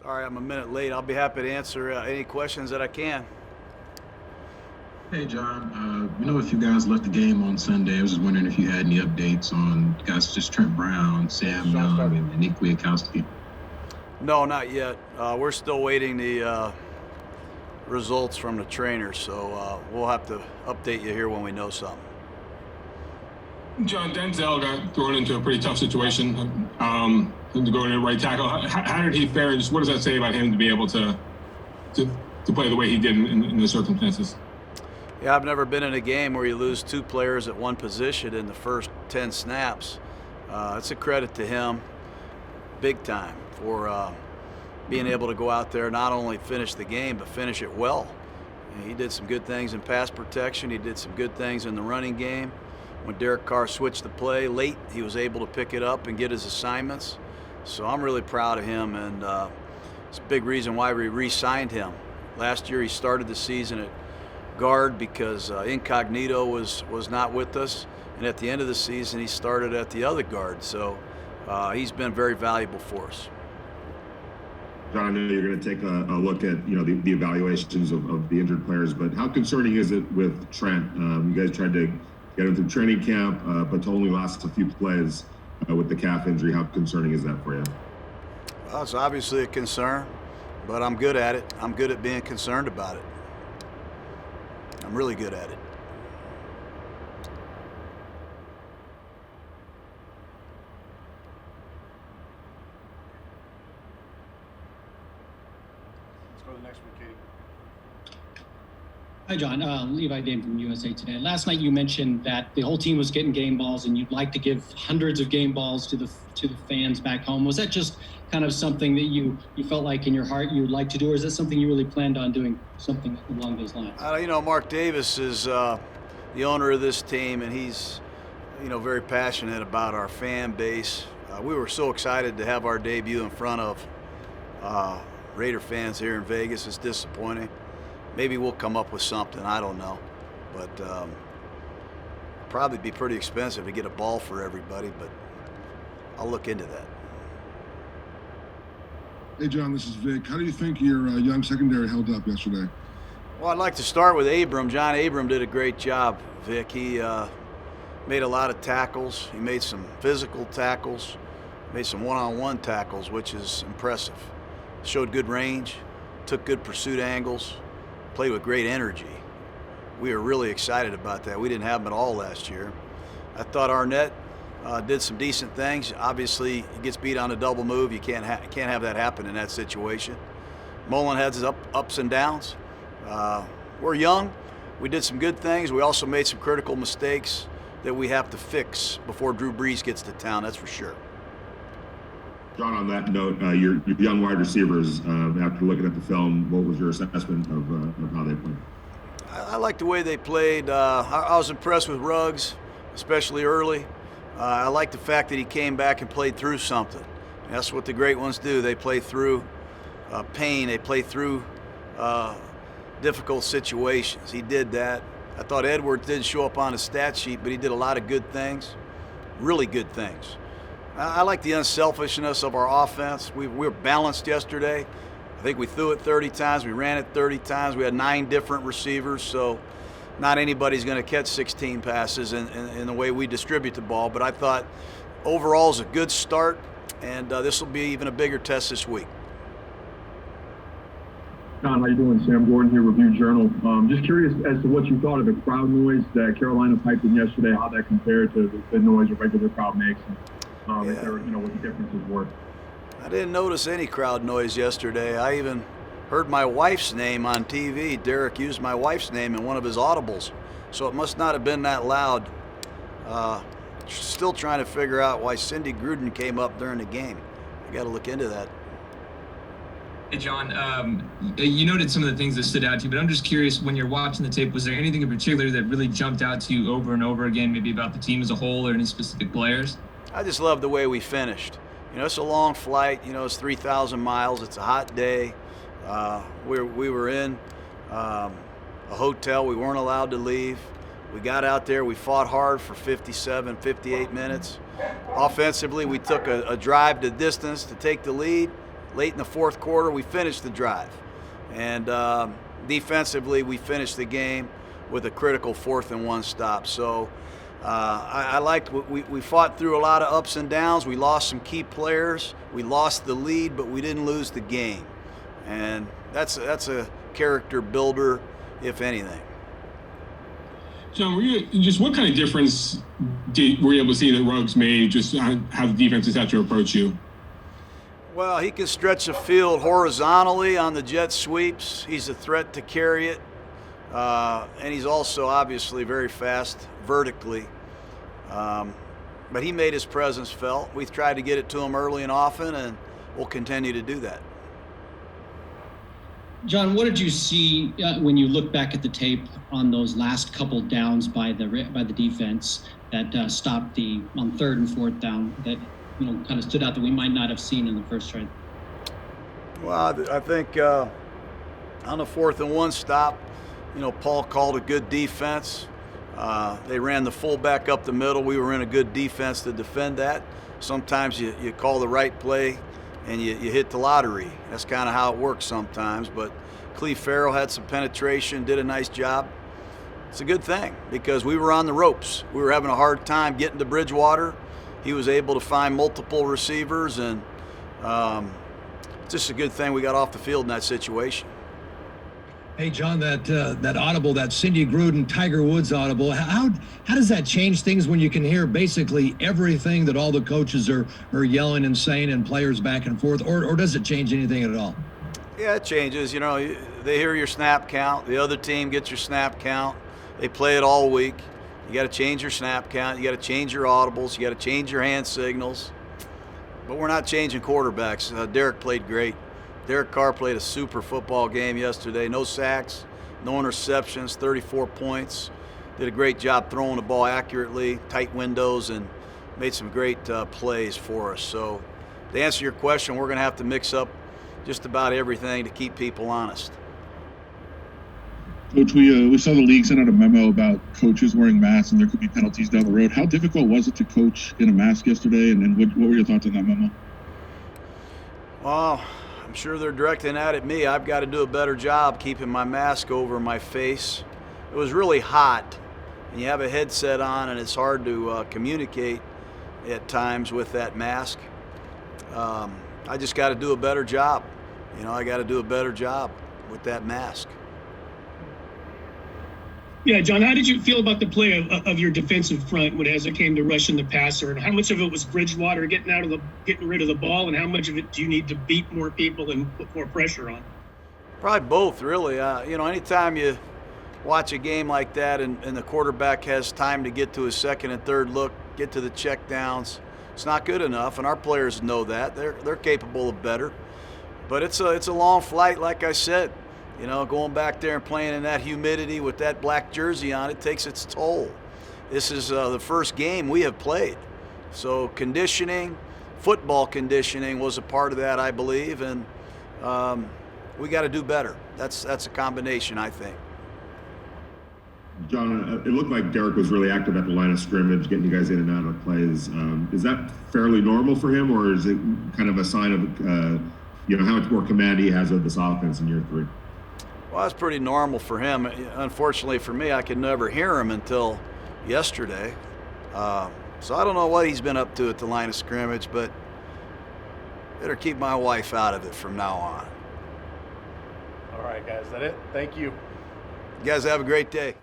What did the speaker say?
Sorry, I'm a minute late. I'll be happy to answer any questions that I can. Hey, John. If you guys left the game on Sunday, I was just wondering if you had any updates on guys just Trent Brown, Sam Young, and Nick Kwiatkowski. No, not yet. We're still waiting the results from the trainers, so we'll have to update you here when we know something. John, Denzel got thrown into a pretty tough situation to go in at right tackle. How did he fare? And just what does that say about him to be able to play the way he did in the circumstances? Yeah, I've never been in a game where you lose two players at one position in the first 10 snaps. It's a credit to him, big time, for being able to go out there, not only finish the game, but finish it well. He did some good things in pass protection. He did some good things in the running game. When Derek Carr switched the play late, he was able to pick it up and get his assignments. So I'm really proud of him, and it's a big reason why we re-signed him. Last year he started the season at guard because Incognito was not with us, and at the end of the season he started at the other guard. So he's been very valuable for us. John, I know you're going to take a look at the evaluations of the injured players, but how concerning is it with Trent? You guys tried to get him through training camp, but to only last a few plays with the calf injury. How concerning is that for you? Well, it's obviously a concern, but I'm good at it. I'm good at being concerned about it. I'm really good at it. Let's go to the next one, Katie. Hi, John. Levi Dame from USA Today. Last night you mentioned that the whole team was getting game balls and you'd like to give hundreds of game balls to the fans back home. Was that just kind of something that you felt like in your heart you would like to do, or is that something you really planned on doing, something along those lines? Mark Davis is the owner of this team, and he's very passionate about our fan base. We were so excited to have our debut in front of Raider fans here in Vegas. It's disappointing. Maybe we'll come up with something. I don't know. But probably be pretty expensive to get a ball for everybody, but I'll look into that. Hey, John, this is Vic. How do you think your young secondary held up yesterday? Well, I'd like to start with Abram. John Abram did a great job, Vic. He made a lot of tackles. He made some physical tackles, made some one-on-one tackles, which is impressive. Showed good range, took good pursuit angles, played with great energy. We were really excited about that. We didn't have him at all last year. I thought Arnette did some decent things. Obviously, he gets beat on a double move. You can't have that happen in that situation. Mullen has his ups and downs. We're young. We did some good things. We also made some critical mistakes that we have to fix before Drew Brees gets to town, that's for sure. John, on that note, your young wide receivers, after looking at the film, what was your assessment of how they played? I like the way they played. I was impressed with Ruggs, especially early. I like the fact that he came back and played through something. And that's what the great ones do. They play through pain. They play through difficult situations. He did that. I thought Edwards didn't show up on the stat sheet, but he did a lot of good things, really good things. I like the unselfishness of our offense. We were balanced yesterday. I think we threw it 30 times. We ran it 30 times. We had 9 different receivers, so not anybody's going to catch 16 passes in the way we distribute the ball. But I thought overall is a good start, and this will be even a bigger test this week. John, how you doing? Sam Gordon here, Review Journal. Just curious as to what you thought of the crowd noise that Carolina piped in yesterday, how that compared to the noise a regular crowd makes, and if there, what the differences were. I didn't notice any crowd noise yesterday. I even heard my wife's name on TV. Derek used my wife's name in one of his audibles, so it must not have been that loud. Still trying to figure out why Cindy Gruden came up during the game. I got to look into that. Hey, John, you noted some of the things that stood out to you, but I'm just curious, when you're watching the tape, was there anything in particular that really jumped out to you over and over again, maybe about the team as a whole or any specific players? I just love the way we finished. It's a long flight. It's 3,000 miles. It's a hot day. We were in a hotel. We weren't allowed to leave. We got out there. We fought hard for 57, 58 minutes. Offensively, we took a drive to distance to take the lead, late in the fourth quarter, we finished the drive. And defensively, we finished the game with a critical 4th and 1 stop. So I liked we fought through a lot of ups and downs. We lost some key players. We lost the lead, but we didn't lose the game. And that's a character builder, if anything. Jon, what kind of difference were you able to see that Ruggs made, just how the defenses had to approach you? Well, he can stretch the field horizontally on the jet sweeps. He's a threat to carry it. And he's also obviously very fast vertically. But he made his presence felt. We've tried to get it to him early and often, and we'll continue to do that. Jon, what did you see when you look back at the tape on those last couple downs by the defense that stopped on 3rd and 4th down that kind of stood out that we might not have seen in the first try? Well, I think on the 4th and 1 stop, Paul called a good defense. They ran the fullback up the middle. We were in a good defense to defend that. Sometimes you call the right play and you hit the lottery. That's kind of how it works sometimes. But Cleve Farrell had some penetration, did a nice job. It's a good thing because we were on the ropes. We were having a hard time getting to Bridgewater. He was able to find multiple receivers, and it's just a good thing we got off the field in that situation. Hey, Jon, that audible, that Cindy Gruden, Tiger Woods audible, how does that change things when you can hear basically everything that all the coaches are yelling and saying and players back and forth, or does it change anything at all? Yeah, it changes. They hear your snap count. The other team gets your snap count. They play it all week. You got to change your snap count. You got to change your audibles. You got to change your hand signals. But we're not changing quarterbacks. Derek played great. Derek Carr played a super football game yesterday. No sacks, no interceptions, 34 points. Did a great job throwing the ball accurately, tight windows, and made some great plays for us. So to answer your question, we're going to have to mix up just about everything to keep people honest. Coach, we saw the league send out a memo about coaches wearing masks and there could be penalties down the road. How difficult was it to coach in a mask yesterday, and what were your thoughts on that memo? Well, I'm sure they're directing that at me. I've got to do a better job keeping my mask over my face. It was really hot, and you have a headset on, and it's hard to communicate at times with that mask. I just got to do a better job. I got to do a better job with that mask. Yeah, Jon, how did you feel about the play of your defensive front as it came to rushing the passer? And how much of it was Bridgewater getting rid of the ball, and how much of it do you need to beat more people and put more pressure on? Probably both, really. Anytime you watch a game like that and the quarterback has time to get to his second and third look, get to the check downs, it's not good enough, and our players know that. They're capable of better. But it's a long flight, like I said. Going back there and playing in that humidity with that black jersey on, it takes its toll. This is the first game we have played. So conditioning, football conditioning was a part of that, I believe, and we got to do better. That's a combination, I think. Jon, it looked like Derek was really active at the line of scrimmage, getting you guys in and out of plays. Is that fairly normal for him, or is it kind of a sign of how much more command he has of this offense in year 3? Well, that's pretty normal for him. Unfortunately for me, I could never hear him until yesterday. So I don't know what he's been up to at the line of scrimmage, but better keep my wife out of it from now on. All right, guys, is that it? Thank you. You guys have a great day.